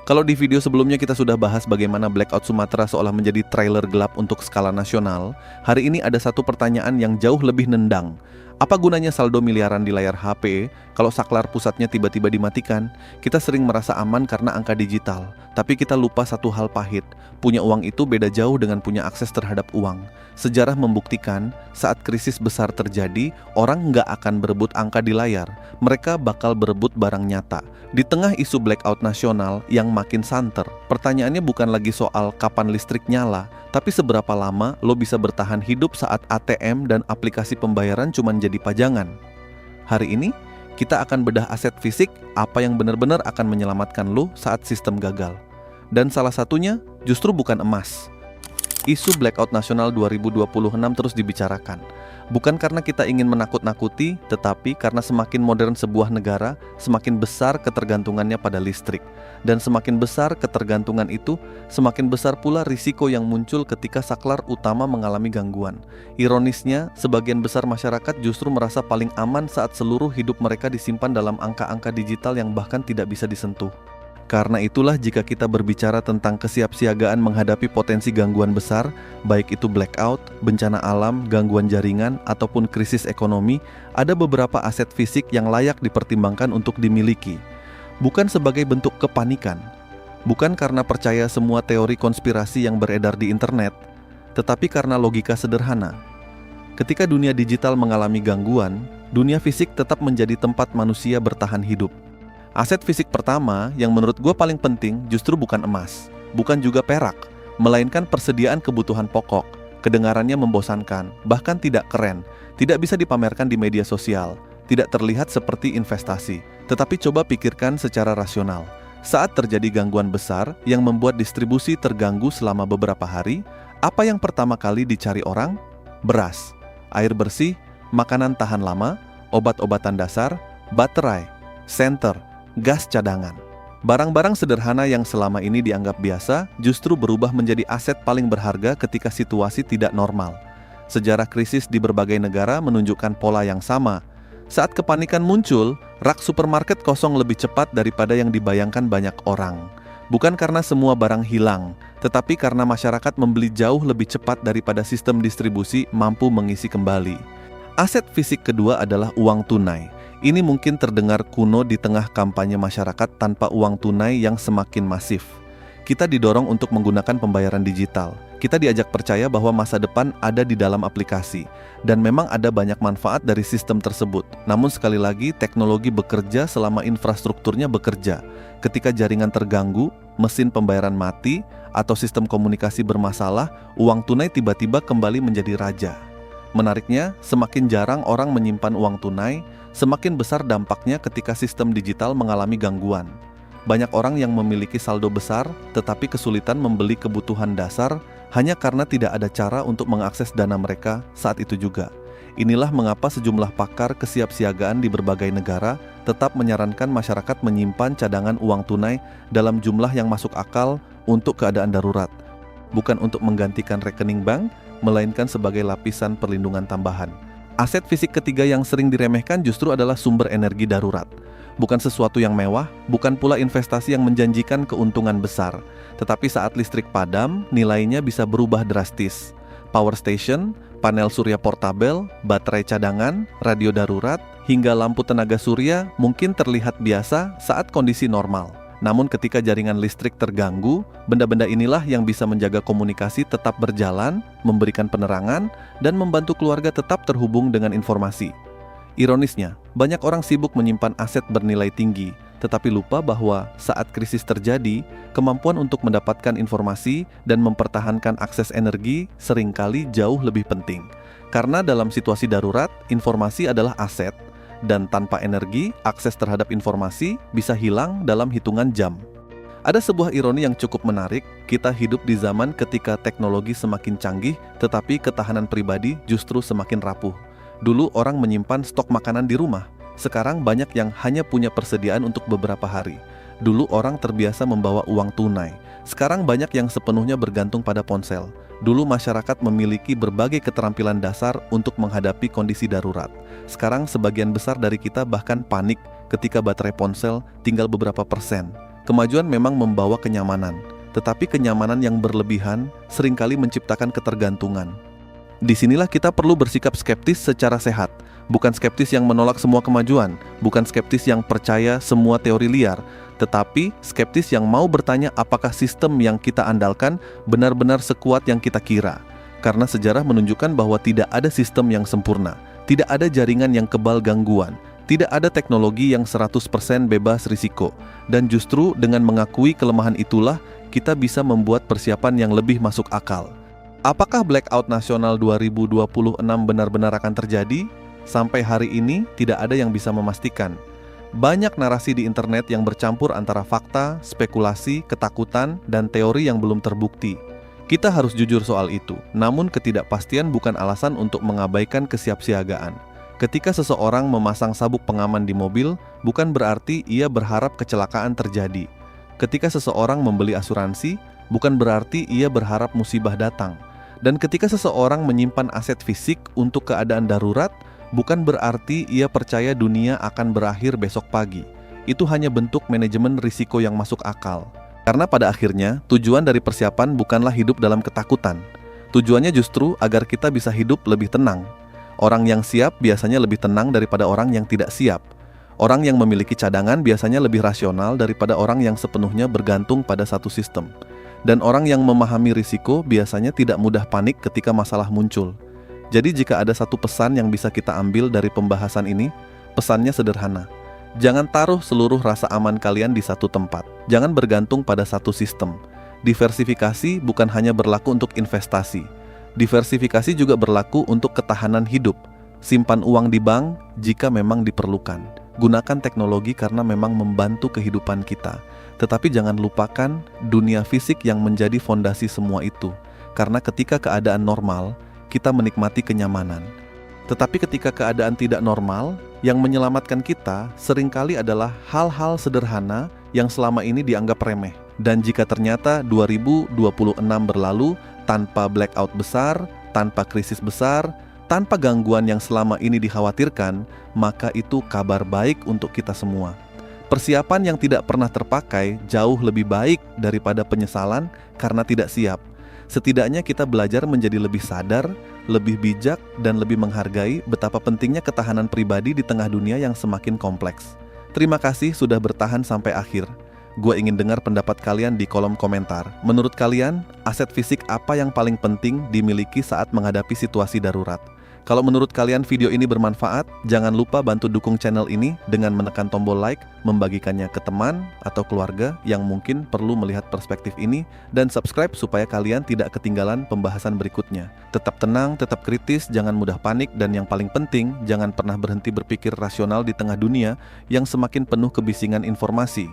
Kalau di video sebelumnya kita sudah bahas bagaimana blackout Sumatera seolah menjadi trailer gelap untuk skala nasional, hari ini ada satu pertanyaan yang jauh lebih nendang. Apa gunanya saldo miliaran di layar HP kalau saklar pusatnya tiba-tiba dimatikan? Kita sering merasa aman karena angka digital, tapi kita lupa satu hal pahit. Punya uang itu beda jauh dengan punya akses terhadap uang. Sejarah membuktikan, saat krisis besar terjadi, orang nggak akan berebut angka di layar. Mereka bakal berebut barang nyata. Di tengah isu blackout nasional yang makin santer, pertanyaannya bukan lagi soal kapan listrik nyala, tapi seberapa lama lo bisa bertahan hidup saat ATM dan aplikasi pembayaran cuma jadi pajangan. Hari ini, kita akan bedah aset fisik apa yang benar-benar akan menyelamatkan lo saat sistem gagal. Dan salah satunya justru bukan emas. Isu blackout nasional 2026 terus dibicarakan. Bukan karena kita ingin menakut-nakuti, tetapi karena semakin modern sebuah negara, semakin besar ketergantungannya pada listrik. Dan semakin besar ketergantungan itu, semakin besar pula risiko yang muncul ketika saklar utama mengalami gangguan. Ironisnya, sebagian besar masyarakat justru merasa paling aman saat seluruh hidup mereka disimpan dalam angka-angka digital yang bahkan tidak bisa disentuh. Karena itulah jika kita berbicara tentang kesiapsiagaan menghadapi potensi gangguan besar, baik itu blackout, bencana alam, gangguan jaringan, ataupun krisis ekonomi, ada beberapa aset fisik yang layak dipertimbangkan untuk dimiliki. Bukan sebagai bentuk kepanikan, bukan karena percaya semua teori konspirasi yang beredar di internet, tetapi karena logika sederhana. Ketika dunia digital mengalami gangguan, dunia fisik tetap menjadi tempat manusia bertahan hidup. Aset fisik pertama yang menurut gue paling penting justru bukan emas, bukan juga perak, melainkan persediaan kebutuhan pokok. Kedengarannya membosankan, bahkan tidak keren, tidak bisa dipamerkan di media sosial, tidak terlihat seperti investasi. Tetapi coba pikirkan secara rasional. Saat terjadi gangguan besar yang membuat distribusi terganggu selama beberapa hari, apa yang pertama kali dicari orang? Beras, air bersih, makanan tahan lama, obat-obatan dasar, baterai, senter, gas cadangan. Barang-barang sederhana yang selama ini dianggap biasa justru berubah menjadi aset paling berharga ketika situasi tidak normal. Sejarah krisis di berbagai negara menunjukkan pola yang sama. Saat kepanikan muncul, rak supermarket kosong lebih cepat daripada yang dibayangkan banyak orang. Bukan karena semua barang hilang, tetapi karena masyarakat membeli jauh lebih cepat daripada sistem distribusi mampu mengisi kembali. Aset fisik kedua adalah uang tunai. Ini mungkin terdengar kuno di tengah kampanye masyarakat tanpa uang tunai yang semakin masif. Kita didorong untuk menggunakan pembayaran digital. Kita diajak percaya bahwa masa depan ada di dalam aplikasi. Dan memang ada banyak manfaat dari sistem tersebut. Namun sekali lagi, teknologi bekerja selama infrastrukturnya bekerja. Ketika jaringan terganggu, mesin pembayaran mati, atau sistem komunikasi bermasalah, uang tunai tiba-tiba kembali menjadi raja. Menariknya, semakin jarang orang menyimpan uang tunai, semakin besar dampaknya ketika sistem digital mengalami gangguan. Banyak orang yang memiliki saldo besar tetapi kesulitan membeli kebutuhan dasar hanya karena tidak ada cara untuk mengakses dana mereka saat itu juga. Inilah mengapa sejumlah pakar kesiapsiagaan di berbagai negara tetap menyarankan masyarakat menyimpan cadangan uang tunai dalam jumlah yang masuk akal untuk keadaan darurat. Bukan untuk menggantikan rekening bank, melainkan sebagai lapisan perlindungan tambahan. Aset fisik ketiga yang sering diremehkan justru adalah sumber energi darurat. Bukan sesuatu yang mewah, bukan pula investasi yang menjanjikan keuntungan besar. Tetapi saat listrik padam, nilainya bisa berubah drastis. Power station, panel surya portabel, baterai cadangan, radio darurat, hingga lampu tenaga surya mungkin terlihat biasa saat kondisi normal. Namun ketika jaringan listrik terganggu, benda-benda inilah yang bisa menjaga komunikasi tetap berjalan, memberikan penerangan, dan membantu keluarga tetap terhubung dengan informasi. Ironisnya, banyak orang sibuk menyimpan aset bernilai tinggi, tetapi lupa bahwa saat krisis terjadi, kemampuan untuk mendapatkan informasi dan mempertahankan akses energi seringkali jauh lebih penting. Karena dalam situasi darurat, informasi adalah aset, dan tanpa energi, akses terhadap informasi bisa hilang dalam hitungan jam. Ada sebuah ironi yang cukup menarik, kita hidup di zaman ketika teknologi semakin canggih, tetapi ketahanan pribadi justru semakin rapuh. Dulu orang menyimpan stok makanan di rumah, sekarang banyak yang hanya punya persediaan untuk beberapa hari. Dulu orang terbiasa membawa uang tunai, sekarang banyak yang sepenuhnya bergantung pada ponsel. Dulu masyarakat memiliki berbagai keterampilan dasar untuk menghadapi kondisi darurat. Sekarang sebagian besar dari kita bahkan panik ketika baterai ponsel tinggal beberapa persen. Kemajuan memang membawa kenyamanan, tetapi kenyamanan yang berlebihan seringkali menciptakan ketergantungan. Disinilah kita perlu bersikap skeptis secara sehat, bukan skeptis yang menolak semua kemajuan, bukan skeptis yang percaya semua teori liar, tetapi skeptis yang mau bertanya apakah sistem yang kita andalkan benar-benar sekuat yang kita kira. Karena sejarah menunjukkan bahwa tidak ada sistem yang sempurna, tidak ada jaringan yang kebal gangguan, tidak ada teknologi yang 100% bebas risiko, dan justru dengan mengakui kelemahan itulah kita bisa membuat persiapan yang lebih masuk akal. Apakah blackout nasional 2026 benar-benar akan terjadi? Sampai hari ini tidak ada yang bisa memastikan. Banyak narasi di internet yang bercampur antara fakta, spekulasi, ketakutan, dan teori yang belum terbukti. Kita harus jujur soal itu, namun ketidakpastian bukan alasan untuk mengabaikan kesiapsiagaan. Ketika seseorang memasang sabuk pengaman di mobil, bukan berarti ia berharap kecelakaan terjadi. Ketika seseorang membeli asuransi, bukan berarti ia berharap musibah datang. Dan ketika seseorang menyimpan aset fisik untuk keadaan darurat, bukan berarti ia percaya dunia akan berakhir besok pagi. Itu hanya bentuk manajemen risiko yang masuk akal. Karena pada akhirnya, tujuan dari persiapan bukanlah hidup dalam ketakutan. Tujuannya justru agar kita bisa hidup lebih tenang. Orang yang siap biasanya lebih tenang daripada orang yang tidak siap. Orang yang memiliki cadangan biasanya lebih rasional daripada orang yang sepenuhnya bergantung pada satu sistem. Dan orang yang memahami risiko biasanya tidak mudah panik ketika masalah muncul. Jadi jika ada satu pesan yang bisa kita ambil dari pembahasan ini, pesannya sederhana. Jangan taruh seluruh rasa aman kalian di satu tempat. Jangan bergantung pada satu sistem. Diversifikasi bukan hanya berlaku untuk investasi. Diversifikasi juga berlaku untuk ketahanan hidup. Simpan uang di bank jika memang diperlukan. Gunakan teknologi karena memang membantu kehidupan kita. Tetapi jangan lupakan dunia fisik yang menjadi fondasi semua itu. Karena ketika keadaan normal, kita menikmati kenyamanan. Tetapi ketika keadaan tidak normal, yang menyelamatkan kita seringkali adalah hal-hal sederhana yang selama ini dianggap remeh. Dan jika ternyata 2026 berlalu tanpa blackout besar, tanpa krisis besar, tanpa gangguan yang selama ini dikhawatirkan, maka itu kabar baik untuk kita semua. Persiapan yang tidak pernah terpakai jauh lebih baik daripada penyesalan karena tidak siap. Setidaknya kita belajar menjadi lebih sadar, lebih bijak, dan lebih menghargai betapa pentingnya ketahanan pribadi di tengah dunia yang semakin kompleks. Terima kasih sudah bertahan sampai akhir. Gue ingin dengar pendapat kalian di kolom komentar. Menurut kalian, aset fisik apa yang paling penting dimiliki saat menghadapi situasi darurat? Kalau menurut kalian video ini bermanfaat, jangan lupa bantu dukung channel ini dengan menekan tombol like, membagikannya ke teman atau keluarga yang mungkin perlu melihat perspektif ini, dan subscribe supaya kalian tidak ketinggalan pembahasan berikutnya. Tetap tenang, tetap kritis, jangan mudah panik, dan yang paling penting, jangan pernah berhenti berpikir rasional di tengah dunia yang semakin penuh kebisingan informasi.